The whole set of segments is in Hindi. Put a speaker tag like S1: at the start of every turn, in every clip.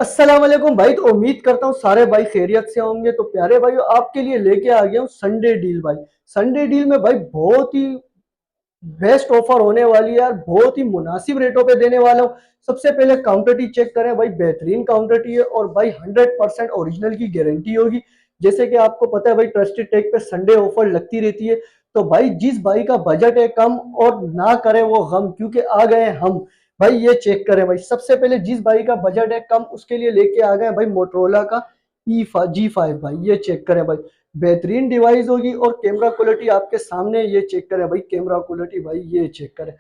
S1: अस्सलाम वालेकुम भाई। तो उम्मीद करता हूँ सारे भाई खैरियत से होंगे। तो प्यारे भाई आपके लिए लेके आ गया हूँ संडे डील भाई। संडे डील में भाई बहुत ही बेस्ट ऑफर होने वाली है यार, बहुत ही मुनासिब रेटों पे देने वाला हूँ। सबसे पहले काउंटर टी चेक करें भाई, बेहतरीन काउंटर टी है और भाई 100% ओरिजिनल की गारंटी होगी। जैसे कि आपको पता है भाई, ट्रस्टेड टेक पे संडे ऑफर लगती रहती है। तो भाई जिस भाई का बजट है कम और ना करे वो गम, क्योंकि आ गए हैं हम। भाई ये चेक करें भाई, सबसे पहले जिस भाई का बजट है कम उसके लिए लेके आ गए भाई मोटरोला का G5 भाई। ये चेक करें भाई, बेहतरीन डिवाइस होगी और कैमरा क्वालिटी आपके सामने। ये चेक करें भाई, कैमरा क्वालिटी भाई ये चेक करें।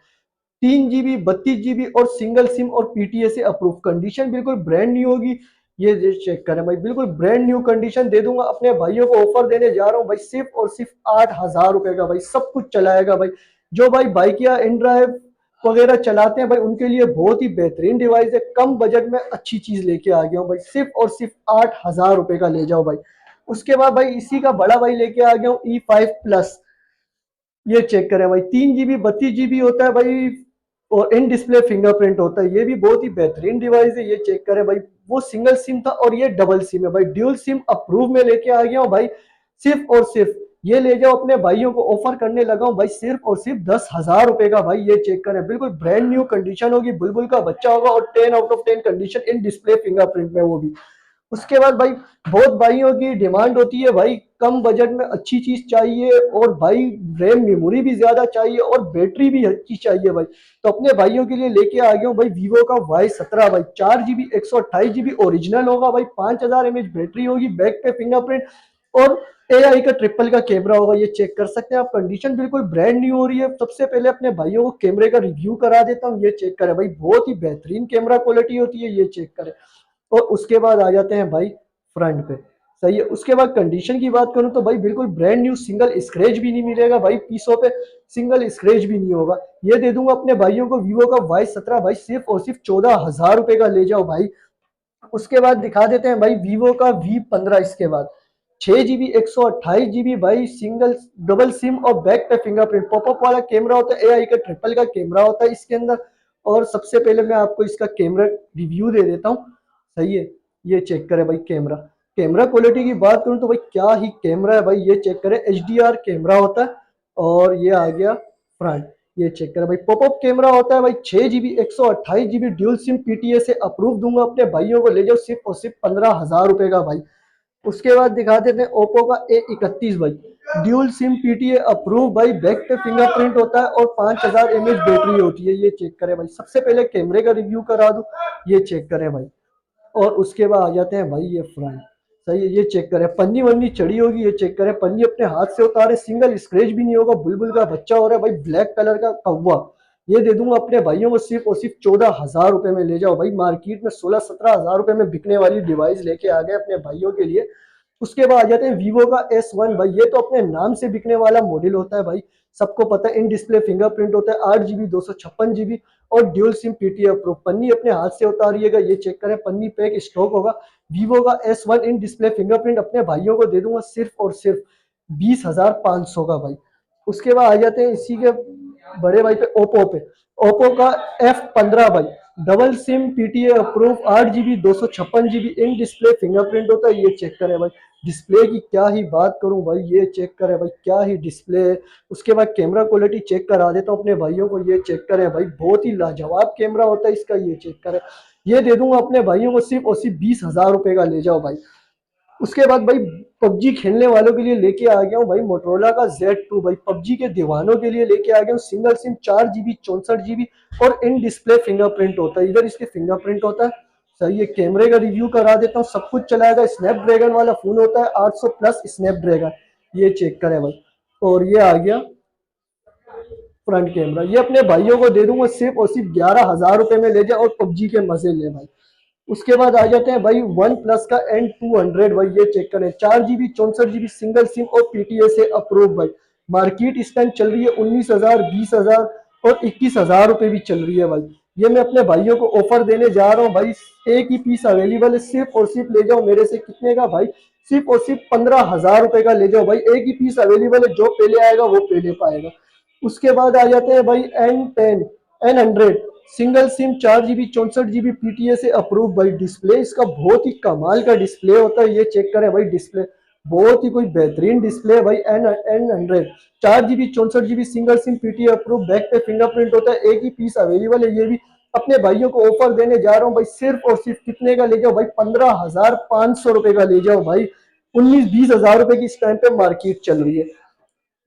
S1: 3 GB 32 GB और सिंगल सिम और पीटीए से अप्रूव, कंडीशन बिल्कुल ब्रांड न्यू होगी। ये चेक करें भाई, बिल्कुल ब्रांड न्यू कंडीशन दे दूंगा। अपने भाइयों को ऑफर देने जा रहा हूँ भाई, सिर्फ और सिर्फ 8,000 रुपए का भाई। सब कुछ चलाएगा भाई। जो भाई बाइक या इन ड्राइव वगैरह चलाते हैं भाई, उनके लिए बहुत ही बेहतरीन डिवाइस है। कम बजट में अच्छी चीज लेके आ गया हूँ भाई, सिर्फ और सिर्फ 8,000 रुपए का ले जाओ भाई। उसके बाद भाई इसी का बड़ा भाई लेके आ गया हूँ E5 प्लस। ये चेक करें भाई, 3 GB 32 GB होता है भाई और इन डिस्प्ले फिंगरप्रिंट होता है। ये भी बहुत ही बेहतरीन डिवाइस है। ये चेक करें भाई, वो सिंगल सिम था और ये डबल सिम है भाई। ड्यूल सिम अप्रूव में लेके आ गया हूँ भाई। सिर्फ और सिर्फ ये ले जाओ, अपने भाइयों को ऑफर करने लगा हूँ भाई, सिर्फ और सिर्फ 10,000 रुपए का भाई। ये चेक करें, बिल्कुल ब्रांड न्यू कंडीशन होगी, बुलबुल का बच्चा होगा और 10 out of 10 condition in display fingerprint में, वो भी। उसके बाद भाई बहुत भाइयों की डिमांड होती है भाई, कम बजट में अच्छी चीज चाहिए और भाई रैम मेमोरी भी ज्यादा चाहिए और बैटरी भी अच्छी चाहिए भाई। तो अपने भाइयों के लिए लेके आ गया हूँ भाई वीवो का Y17 भाई। 4 GB 128 GB ओरिजिनल होगा भाई, 5,000 mAh बैटरी होगी, बैक पे फिंगरप्रिंट और AI का ट्रिपल का कैमरा होगा। ये चेक कर सकते हैं आप, कंडीशन बिल्कुल ब्रांड न्यू हो रही है। सबसे पहले अपने भाइयों को कैमरे का रिव्यू करा देता हूँ। ये चेक करें भाई, बहुत ही बेहतरीन कैमरा क्वालिटी होती है। ये चेक करें और उसके बाद आ जाते हैं भाई फ्रंट पे। सही है। उसके बाद कंडीशन की बात करूं तो भाई बिल्कुल ब्रांड न्यू, सिंगल स्क्रैच भी नहीं मिलेगा भाई पीसों पे, सिंगल स्क्रैच भी नहीं होगा। ये दे दूंगा अपने भाइयों को वीवो का Y17 भाई, सिर्फ और सिर्फ 14,000 रुपए का ले जाओ भाई। उसके बाद दिखा देते हैं भाई वीवो का V15। इसके बाद 6 GB 128 GB भाई, सिंगल डबल सिम और बैक पे फिंगरप्रिंट, पॉपअप वाला कैमरा होता है, AI का ट्रिपल का कैमरा होता है इसके अंदर। और सबसे पहले मैं आपको इसका कैमरा रिव्यू दे देता हूँ। सही है। ये चेक करें भाई, कैमरा कैमरा क्वालिटी की बात करूं तो भाई क्या ही कैमरा है भाई। ये चेक करें, HDR कैमरा होता है और ये आ गया फ्रंट। ये चेक करें भाई, पॉपअप कैमरा होता है भाई। 6 GB 128 GB dual SIM PTA से अप्रूव दूंगा, अपने भाइयों को ले जाओ सिर्फ और सिर्फ 15,000 रुपए का भाई। उसके बाद दिखा देते हैं ओप्पो का A31 भाई, ड्यूल सिम पीटीए अप्रूव भाई, बैक पे फिंगरप्रिंट होता है और 5,000 mAh बैटरी होती है। ये चेक करें भाई, सबसे पहले कैमरे का रिव्यू करा दूं। ये चेक करें भाई और उसके बाद आ जाते हैं भाई ये फ्रंट। सही है। ये चेक करें, पन्नी वन्नी चढ़ी होगी। ये चेक करें, पन्नी अपने हाथ से उतारे, सिंगल स्क्रैच भी नहीं होगा, बुलबुल का बच्चा हो रहा है भाई, ब्लैक कलर का कौवा। ये दे दूंगा अपने भाइयों को सिर्फ और सिर्फ 14,000 रुपए में ले जाओ भाई। मार्केट में 16-17 हजार रुपए में बिकने वाली डिवाइस लेके आ गए अपने भाइयों के लिए। उसके बाद आ जाते हैं वीवो का S1 भाई। ये तो अपने नाम से बिकने वाला मॉडल होता है भाई, सबको पता है। इन डिस्प्ले फिंगरप्रिंट होता है, 8 GB 256 GB और ड्यूल सिम पीटीए अप्रूव। पन्नी अपने हाथ से उतारिएगा। ये चेक करें, पन्नी पैक स्टॉक होगा। वीवो का S1 इन डिस्प्ले फिंगरप्रिंट अपने भाइयों को दे दूंगा सिर्फ और सिर्फ 20,500 का भाई। उसके बाद आ जाते हैं इसी के बड़े भाई पे, ओप्पो पे। ओप्पो का F15 भाई, double SIM PTA approve, 8 GB 256 GB in display fingerprint होता है। ये चेक करें भाई, डिस्प्ले की क्या ही बात करूं भाई। ये चेक करें भाई, क्या ही डिस्प्ले है। उसके बाद कैमरा क्वालिटी चेक करा देता हूं अपने भाइयों को। ये चेक करें भाई, बहुत ही लाजवाब कैमरा होता है इसका। ये चेक करें, ये दे दूंगा अपने भाइयों को सिर्फ और सिर्फ 20,000 रुपए का ले जाओ भाई। उसके बाद भाई पबजी खेलने वालों के लिए लेके आ गया हूँ भाई मोटरोला का Z2 भाई। पबजी के दीवानों के लिए लेके आ गया हूँ, सिंगल सिम, 4 GB 64 GB और इन डिस्प्ले फिंगरप्रिंट होता है। इधर इसके फिंगरप्रिंट होता है। सही है। कैमरे का रिव्यू करा देता हूँ, सब कुछ चलाएगा। स्नैपड्रैगन वाला फोन होता है, 800 प्लस स्नैपड्रैगन। ये चेक करें भाई और ये आ गया फ्रंट कैमरा। ये अपने भाइयों को दे दूंगा सिर्फ और सिर्फ 11,000 रुपए में ले जाए और पबजी के मजे ले भाई। उसके बाद आ जाते हैं भाई वन प्लस का N200 भाई। ये चेक करें, 4 GB 64 GB सिंगल सिम और पीटीए से अप्रूव भाई। मार्केट इस टाइम चल रही है 19,000, 20,000 और 21,000 रुपए भी चल रही है भाई। ये मैं अपने भाइयों को ऑफर देने जा रहा हूँ भाई। एक ही पीस अवेलेबल है, सिर्फ और सिर्फ ले जाओ मेरे से। कितने का भाई? सिर्फ और सिर्फ 15,000 रुपए का ले जाओ भाई। एक ही पीस अवेलेबल है, जो पहले आएगा वो पहले पाएगा। उसके बाद आ जाते हैं भाई N10 N100 single SIM 4 GB 64 GB PTA से अप्रूव भाई। डिस्प्ले इसका बहुत ही कमाल का डिस्प्ले होता है, ये चेक करें भाई। डिस्प्ले बहुत ही कोई बेहतरीन डिस्प्ले है भाई। N100 4 GB 64 GB single SIM PTA approve. Back पे फिंगरप्रिंट होता है, एक ही पीस अवेलेबल है। ये भी अपने भाइयों को ऑफर देने जा रहा हूँ भाई, सिर्फ और सिर्फ कितने का ले जाओ भाई, 15,500 रुपए का ले जाओ भाई। 19-20 हजार रुपए की इस टाइम पे मार्केट चल रही है।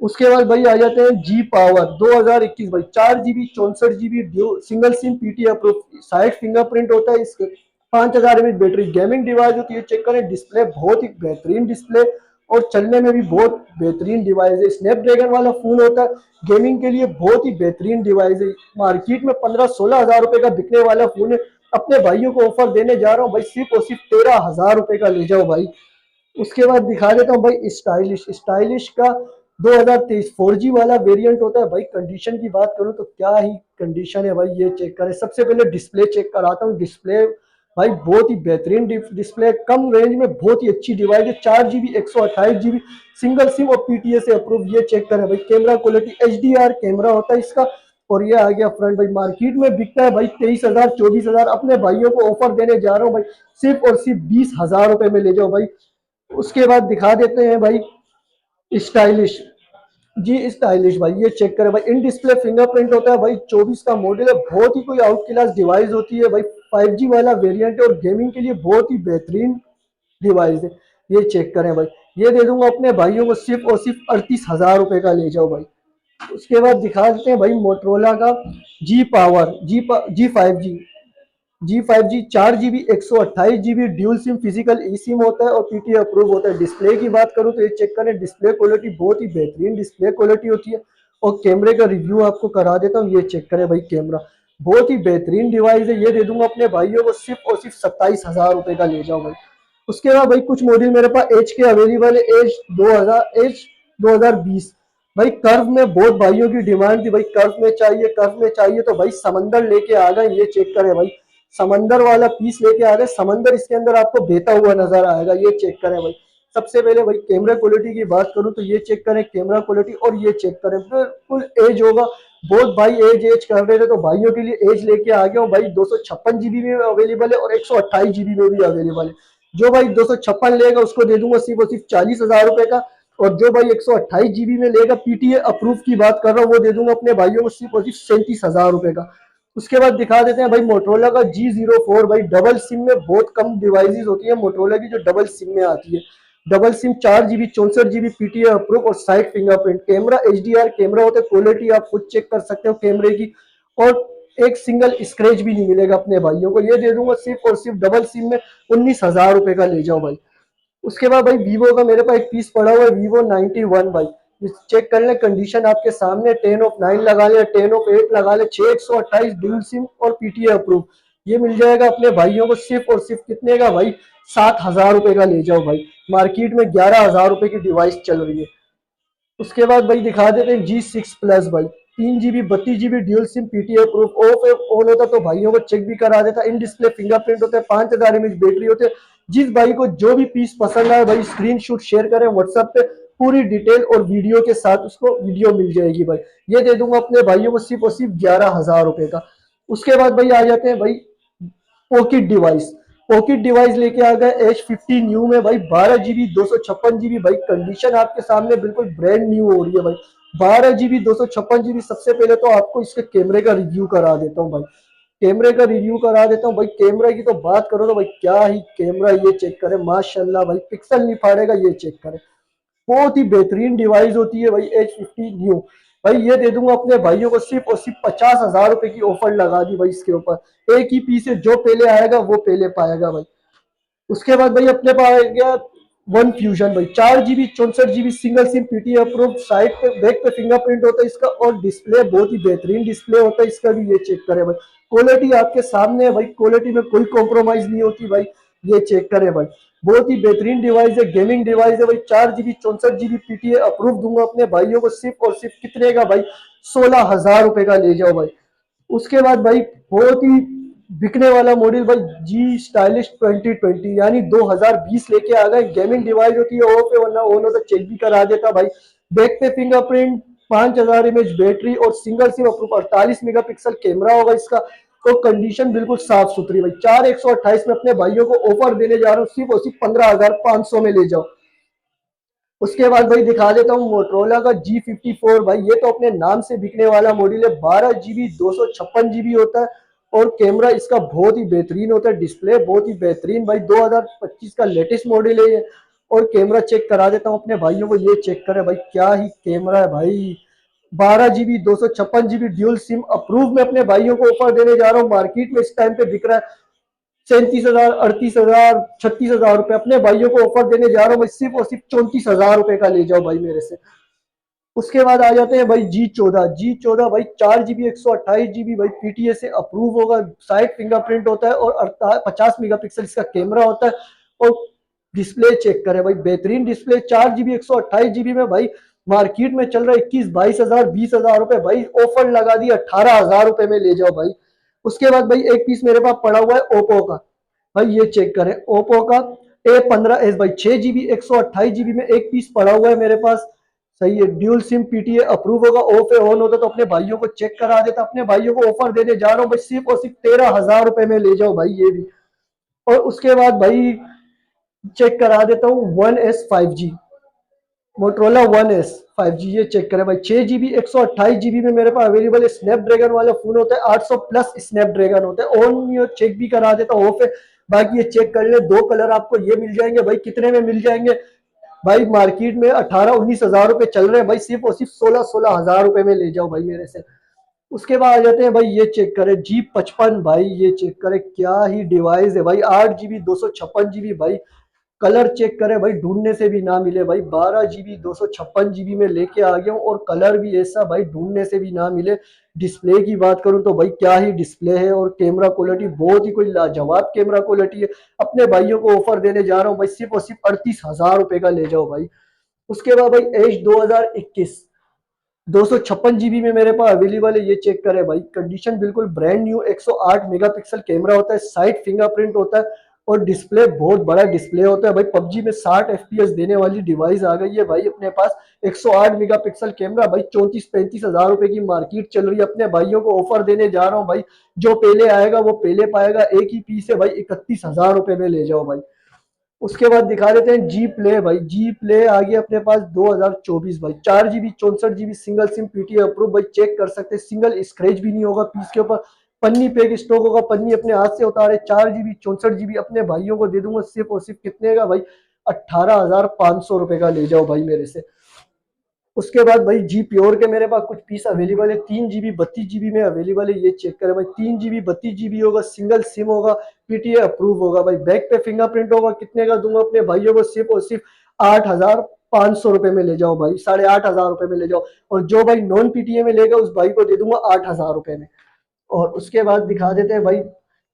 S1: उसके बाद भाई आ जाते हैं जी पावर 2021 भाई। 4 GB 64 GB single SIM PTA approve. Side fingerprint होता है इसके। 5,000 mAh बैटरी, गेमिंग डिवाइस होती है। चेक करें डिस्प्ले, बहुत ही बेहतरीन डिस्प्ले और चलने में भी बहुत बेहतरीन डिवाइस है। स्नैपड्रैगन वाला फोन होता है, गेमिंग के लिए बहुत ही बेहतरीन डिवाइस है। मार्केट में 15-16 हजार रुपए का बिकने वाला फोन है। अपने भाइयों को ऑफर देने जा रहा हूँ भाई, सिर्फ और सिर्फ 13,000 रुपए का ले जाओ भाई। उसके बाद दिखा देता हूँ भाई स्टाइलिश। स्टाइलिश का 2023 4G वाला वेरिएंट होता है भाई। कंडीशन की बात करूं तो क्या ही कंडीशन है भाई, ये चेक करें। सबसे पहले डिस्प्ले चेक कराता हूँ। डिस्प्ले भाई बहुत ही बेहतरीन डिस्प्ले, कम रेंज में बहुत ही अच्छी डिवाइस है। 4 GB 128 GB सिंगल सिम और PTA से अप्रूव। ये चेक करें भाई। कैमरा क्वालिटी HDR कैमरा होता है इसका। और ये आ गया फ्रंट भाई। मार्केट में बिकता है भाई 23,000 24,000। अपने भाइयों को ऑफर देने जा रहा हूँ भाई, सिर्फ और सिर्फ 20,000 रुपए में ले जाओ भाई। उसके बाद दिखा देते हैं भाई स्टाइलिश। जी स्टाइलिश भाई, ये चेक करें भाई। इन डिस्प्ले फिंगरप्रिंट होता है भाई। 24 का मॉडल है, बहुत ही कोई आउट क्लास डिवाइस होती है भाई। 5G वाला वेरिएंट है और गेमिंग के लिए बहुत ही बेहतरीन डिवाइस है। ये चेक करें भाई। ये दे दूंगा अपने भाइयों को सिर्फ और सिर्फ 38,000 रुपए का, ले जाओ भाई। उसके बाद दिखा देते हैं भाई मोटरोला का जी पावर जी5G 4 GB 128 GB dual sim physical eSIM होता है और PTA अप्रूव होता है। डिस्प्ले की बात करूं तो ये चेक करें। डिस्प्ले क्वालिटी बहुत ही बेहतरीन डिस्प्ले क्वालिटी होती है। और कैमरे का रिव्यू आपको करा देता हूं। ये चेक करें भाई, कैमरा बहुत ही बेहतरीन डिवाइस है। ये दे दूंगा अपने भाइयों को सिर्फ और सिर्फ 27,000 रुपए का, ले जाओ भाई। उसके बाद भाई कुछ मॉडल मेरे पास एज के अवेलेबल है। एज 2020 भाई। कर्व में बहुत भाइयों की डिमांड थी भाई, कर्व में चाहिए तो भाई समंदर लेके आ गए। ये चेक करें भाई, समंदर वाला पीस लेके आ गए। समंदर इसके अंदर आपको बहता हुआ नजर आएगा। ये चेक करें भाई। सबसे पहले भाई कैमरा क्वालिटी की बात करूं तो ये चेक करें कैमरा क्वालिटी। और ये चेक करें बिल्कुल एज होगा। बहुत भाई एज कर रहे थे तो भाइयों के लिए एज लेके आ गया हूँ भाई। 256 GB में अवेलेबल है और 128 GB में भी अवेलेबल है। जो भाई 256 लेगा उसको दे दूंगा सिर्फ और सिर्फ 40,000 रुपए का। और जो भाई 128 GB में लेगा, PTA अप्रूव की बात कर रहा हूँ, वो दे दूंगा अपने भाइयों को सिर्फ और सिर्फ 37,000 रुपए का। उसके बाद दिखा देते हैं भाई मोटरोला का G04 भाई। डबल सिम में बहुत कम डिवाइसेस होती है मोटरोला की जो डबल सिम में आती है। Double sim 4 GB 64 GB PTA approve और side fingerprint. Camera HDR camera होता है। क्वालिटी आप खुद चेक कर सकते हो कैमरे की। और एक सिंगल स्क्रैच भी नहीं मिलेगा अपने भाइयों को। ये दे दूंगा सिर्फ और सिर्फ डबल सिम में 19,000 रुपए का, ले जाओ भाई। उसके बाद भाई वीवो का मेरे पास एक पीस पड़ा हुआ है, वीवो 91 भाई। चेक कर ले, कंडीशन आपके सामने। 10/9 लगा ले, 10/8 लगा ले। 6/128 ड्यूल सिम और PTA अप्रूव। ये मिल जाएगा अपने भाइयों को सिर्फ और सिर्फ कितने का भाई, 7,000 रुपए का, ले जाओ भाई। मार्केट में 11,000 रुपए की डिवाइस चल रही है। उसके बाद भाई दिखा देते हैं G6 Plus भाई। 3 GB 32 GB dual SIM PTA approve. Of on होता तो भाइयों को चेक भी करा देता। इन डिस्प्ले फिंगरप्रिंट होते हैं। 5,000 mAh बैटरी होते हैं। जिस भाई को जो भी पीस पसंद आए भाई स्क्रीनशॉट शेयर करें व्हाट्सएप पे, पूरी डिटेल और वीडियो के साथ उसको वीडियो मिल जाएगी भाई। ये दे दूंगा अपने भाइयों को सिर्फ और सिर्फ 11,000 रुपए का। उसके बाद भाई आ जाते हैं भाई पॉकेट डिवाइस। पॉकेट डिवाइस लेके आ गए H50 न्यू में भाई। 12 GB 256 GB भाई। कंडीशन आपके सामने बिल्कुल ब्रांड न्यू हो रही है भाई। 12 GB 256 GB। सबसे पहले तो आपको इसके कैमरे का रिव्यू करा देता हूँ भाई। कैमरे का रिव्यू करा देता हूँ भाई। कैमरा की तो बात करो तो भाई क्या ही कैमरा, ये चेक करें माशाल्लाह भाई। पिक्सल नहीं फाड़ेगा, ये चेक करें। बहुत ही बेहतरीन डिवाइस होती है भाई H50 न्यू भाई। ये दे दूंगा अपने भाइयों को सिर्फ और सिर्फ 50,000 रुपए की ऑफर लगा दी भाई इसके ऊपर। एक ही पीस है, जो पहले आएगा वो पहले पाएगा भाई। उसके बाद भाई अपने पास आ गया वन फ्यूजन भाई। 4 GB 64 GB single SIM PTA approve. Side पे बैक पे फिंगरप्रिंट होता है इसका और डिस्प्ले बहुत ही बेहतरीन डिस्प्ले होता है इसका भी। ये चेक करें भाई। क्वालिटी आपके सामने है भाई, क्वालिटी में कोई कॉम्प्रोमाइज नहीं होती भाई। ये चेक करें भाई, बहुत ही बेहतरीन डिवाइस है, गेमिंग डिवाइस है भाई। 4 GB 64 GB PTA अप्रूव दूंगा अपने भाइयों को सिर्फ और सिर्फ कितने का भाई, 16,000 रुपए का, ले जाओ भाई। उसके बाद भाई बहुत ही बिकने वाला मॉडल भाई जी स्टाइलिश 2020 यानी 2020 लेके आ गए। गेमिंग डिवाइस होती है, ऑफ है वरना ऑन हो तो चेक भी करा देता भाई। बैक पे फिंगरप्रिंट, 5,000 mAh बैटरी और single SIM approve. 48 megapixel camera होगा इसका। तो कंडीशन बिल्कुल साफ सुथरी भाई। 4128 में अपने भाइयों को ऑफर देने जा रहा हूँ, सिर्फ और सिर्फ 15,500 में ले जाओ। उसके बाद भाई दिखा देता हूँ मोटरोला का G54 भाई। ये तो अपने नाम से बिकने वाला मॉडल है। 12 GB 256 GB होता है और कैमरा इसका बहुत ही बेहतरीन होता है। डिस्प्ले बहुत ही बेहतरीन भाई, 2025 का लेटेस्ट मॉडल है ये। और कैमरा चेक करा देता हूँ अपने भाइयों को, ये चेक करे भाई, क्या ही कैमरा है भाई। 12 GB 256 GB dual SIM approve में अपने भाइयों को ऑफर देने जा रहा हूँ। मार्केट में इस टाइम पे बिक रहा है 37,000, 38,000, 36,000 रुपए। अपने भाइयों को ऑफर देने जा रहा हूँ भाई, सिर्फ और सिर्फ 34,000 रुपए का ले जाओ भाई मेरे से। उसके बाद आ जाते हैं भाई G14 भाई। 4 GB 128 GB भाई, PTA से अप्रूव होगा। साइड फिंगरप्रिंट होता है और 50 मेगापिक्सल इसका कैमरा होता है। और डिस्प्ले चेक करें भाई, बेहतरीन डिस्प्ले। 4 GB 128 GB में भाई मार्केट में चल रहा है 21-22,000, 20,000 रुपए भाई। ऑफर लगा दी 18,000 रुपए में ले जाओ भाई। उसके बाद भाई एक पीस मेरे पास पड़ा हुआ है ओप्पो का भाई, ये चेक करें ओप्पो का A15s भाई। 6 GB 128 GB में एक पीस पड़ा हुआ है मेरे पास। सही है, ड्यूल सिम PTA अप्रूव होगा। ऑफ है ऑन होता तो अपने भाइयों को चेक करा देता। अपने भाइयों को ऑफर देने जा रहा हूँ भाई, सिर्फ और सिर्फ 13,000 रुपए में ले जाओ भाई ये भी। और उसके बाद भाई चेक करा देता हूँ 1S 5G, Motorola 1S 5G। ये चेक करें भाई, 6 GB 128 GB में मेरे पास अवेलेबल है। स्नैपड्रैगन वाला फोन होता है, 800 प्लस स्नैपड्रैगन होता है। ऑन ये चेक भी करा देता हूँ, ऑफ है। बाकी ये चेक कर ले, दो कलर आपको ये मिल जाएंगे भाई। कितने में मिल जाएंगे भाई? मार्केट में 18-19 हजार रुपए चल रहे हैं भाई, सिर्फ और सिर्फ 16-16 हजार रुपए में ले जाओ भाई मेरे से। उसके बाद आ जाते हैं भाई, ये चेक करें G55 भाई। ये चेक करें, क्या ही डिवाइस है भाई। 8 GB 256 GB भाई। कलर चेक करें भाई, ढूंढने से भी ना मिले भाई। 12 GB 256 GB में लेके आ गया हूँ और कलर भी ऐसा भाई, ढूंढने से भी ना मिले। डिस्प्ले की बात करूं तो भाई क्या ही डिस्प्ले है। और कैमरा क्वालिटी बहुत ही कोई लाजवाब कैमरा क्वालिटी है। अपने भाइयों को ऑफर देने जा रहा हूँ भाई, सिर्फ और सिर्फ 38,000 रुपए का ले जाओ भाई। उसके बाद भाई एज 2021 256 GB में मेरे पास अवेलेबल है। ये चेक करें भाई, कंडीशन बिल्कुल ब्रांड न्यू। 108 मेगापिक्सल कैमरा होता है, साइड फिंगरप्रिंट होता है और डिस्प्ले बहुत बड़ा डिस्प्ले होता है भाई। पबजी में 60 FPS देने वाली डिवाइस आ गई है भाई अपने पास। 108 मेगापिक्सल कैमरा भाई, 34-35 हजार रुपए की मार्केट चल रही है। अपने भाइयों को ऑफर देने जा रहा हूँ भाई, जो पहले आएगा वो पहले पाएगा। एक ही पीस है भाई, 31,000 रुपए में ले जाओ भाई। उसके बाद दिखा देते हैं जी प्ले भाई। जी प्ले आ गया अपने पास 2024 भाई। 4 GB 64 GB single SIM PTA approve भाई। चेक कर सकते हैं, सिंगल स्क्रैच भी नहीं होगा पीस के ऊपर। पन्नी पैक स्टॉक होगा, पन्नी अपने हाथ से उतारे। 4 GB 64 GB अपने भाइयों को दे दूंगा, सिर्फ और सिर्फ कितने का भाई? 18,500 रुपए का ले जाओ भाई मेरे से। उसके बाद भाई जी प्योर के मेरे पास कुछ पीस अवेलेबल है। 3 GB 32 GB में अवेलेबल है। ये चेक करें भाई, 3 GB 32 GB होगा, सिंगल सिम होगा, PTA अप्रूव होगा भाई। बैक पे फिंगरप्रिंट होगा। कितने का दूंगा अपने भाइयों को? सिर्फ और सिर्फ 8,500 रुपए में ले जाओ भाई, 8,500 रुपए में ले जाओ। और जो भाई नॉन PTA में लेगा उस भाई को दे दूंगा 8,000 रुपए में। और उसके बाद दिखा देते हैं भाई,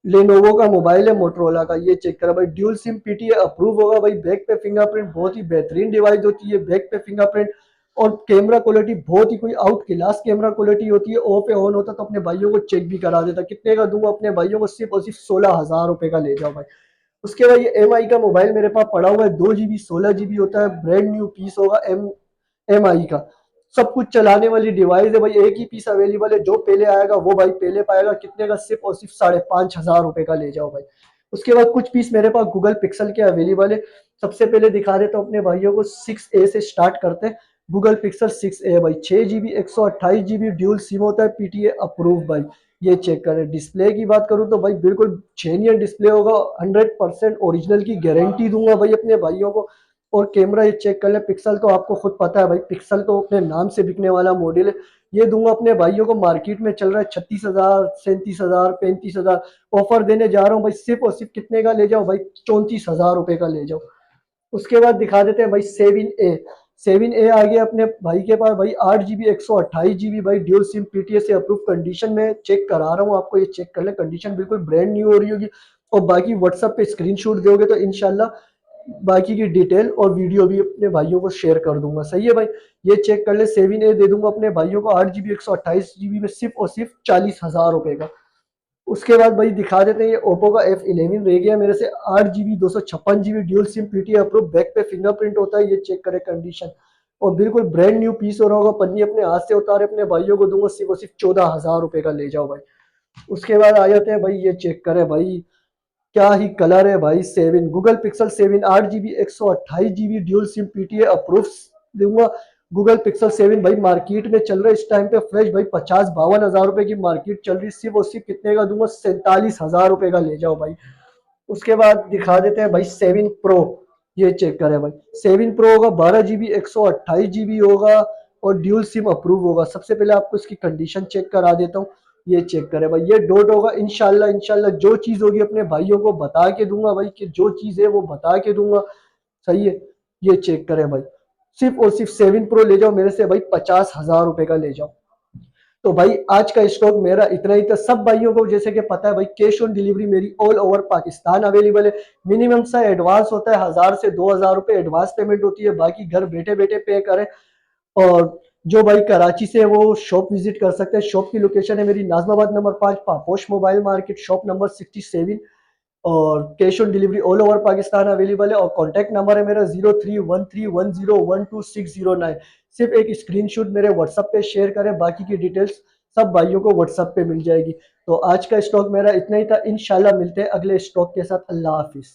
S1: लेनोवो का मोबाइल है मोटरोला का। ये चेक करा भाई, ड्यूल सिम PTA अप्रूव होगा भाई। बैक पे फिंगरप्रिंट बहुत ही बेहतरीन डिवाइस होती है, बैक पे फिंगरप्रिंट। और कैमरा क्वालिटी बहुत ही कोई आउट क्लास कैमरा क्वालिटी होती है। ऑफ पे ऑन होता तो अपने भाइयों को चेक भी करा देता। कितने का दूंगा अपने भाइयों को? सिर्फ और सिर्फ 16,000 रुपए का ले जाओ भाई। उसके बाद ये MI का मोबाइल मेरे पास पड़ा हुआ है। 2 GB 16 GB होता है, ब्रांड न्यू पीस होगा। MI का सब कुछ चलाने वाली डिवाइस है भाई। एक ही पीस अवेलेबल है, जो पहले आएगा वो भाई पहले पाएगा। कितने का? सिर्फ और सिर्फ 5,500 रुपए का ले जाओ भाई। उसके बाद कुछ पीस मेरे पास गूगल पिक्सल के अवेलेबल है। सबसे पहले दिखा देता हूँ अपने भाइयों को, 6A से स्टार्ट करते हैं। गूगल पिक्सल 6A भाई। 6 GB 128 GB ड्यूल सिम होता है, PTA अप्रूव भाई। ये चेक करें। डिस्प्ले की बात करूं तो भाई बिल्कुल जेन्युइन डिस्प्ले होगा। 100% ओरिजिनल की गारंटी दूंगा भाई अपने भाइयों को। और कैमरा ये चेक कर ले, पिक्सल तो आपको खुद पता है भाई, पिक्सल तो अपने नाम से बिकने वाला मॉडल है। ये दूंगा अपने भाइयों को, मार्केट में चल रहा है 36,000, 37,000, 35,000। ऑफर देने जा रहा हूँ भाई, सिर्फ और सिर्फ कितने का ले जाओ भाई? 34,000 रुपए का ले जाओ। उसके बाद दिखा देते हैं भाई 7A आ गया अपने भाई के पास भाई। 8 GB 128 GB भाई, ड्यूल सिम PTA से अप्रूव। कंडीशन में चेक करा रहा हूँ आपको, ये चेक कर ले, कंडीशन बिल्कुल ब्रांड न्यू हो रही होगी। और बाकी व्हाट्सएप पे स्क्रीनशॉट दोगे तो इंशाल्लाह बाकी की डिटेल और वीडियो भी अपने भाइयों को शेयर कर दूंगा। सही है भाई, ये चेक कर ले। 7A दे दूंगा अपने भाइयों को 8 GB 128 GB में, सिर्फ और सिर्फ 40,000 रुपए का। उसके बाद भाई दिखा देते हैं, ये ओप्पो का F11 रह गया मेरे से। 8 GB 256 GB dual SIM PTA approve, back पे फिंगरप्रिंट होता है। ये चेक करें कंडीशन, और बिल्कुल ब्रांड न्यू पीस हो रहा होगा। पन्नी अपने हाथ से उतारे अपने भाइयों को दूंगा, सिर्फ और सिर्फ 14,000 रुपए का ले जाओ भाई। उसके बाद आ जाते हैं भाई, ये चेक करें भाई, क्या ही कलर है भाई। 7 Google pixel 7 8 GB 128 GB dual SIM PTA approve दूंगा। गूगल पिक्सल 7 भाई मार्केट में चल रहा है इस टाइम पे फ्रेश भाई 50-52 हज़ार रुपए की मार्केट चल रही है, सिर्फ और सिर्फ कितने का दूंगा, 47 हज़ार रुपए का ले जाओ भाई। उसके बाद दिखा देते हैं भाई 7 प्रो, ये चेक करें भाई। 7 प्रो होगा 12 GB 128 GB होगा और ड्यूल सिम अप्रूव होगा। सबसे पहले आपको इसकी कंडीशन चेक करा देता हूँ, ये चेक करें भाई। ये डॉट होगा, इंशाल्लाह इंशाल्लाह जो चीज़ होगी अपने भाइयों को बता के दूंगा भाई, कि जो चीज़ है वो बता के दूंगा, सही है। ये चेक करें भाई, सिर्फ और सिर्फ 7 प्रो ले जाओ मेरे से भाई, 50 हज़ार रुपए का ले जाओ। तो भाई आज का स्टॉक मेरा इतना ही था। सब भाइयों को जैसे कि पता है भाई, कैश ऑन डिलीवरी मेरी ऑल ओवर पाकिस्तान अवेलेबल है। मिनिमम सा एडवांस होता है, 1000 से 2000 रुपए एडवांस पेमेंट होती है, बाकी घर बैठे बैठे पे करें। और जो भाई कराची से वो शॉप विजिट कर सकते हैं। शॉप की लोकेशन है मेरी Najmabad number 5, Paposh mobile market, shop number 67। और cash on delivery all over Pakistan available है। और कॉन्टैक्ट नंबर है मेरा 0313101269। सिर्फ एक स्क्रीनशॉट मेरे व्हाट्सएप पे शेयर करें, बाकी की डिटेल्स सब भाइयों को व्हाट्सएप पे मिल जाएगी। तो आज का स्टॉक मेरा इतना ही था, इंशाल्लाह मिलते हैं अगले स्टॉक के साथ। अल्लाह हाफिज।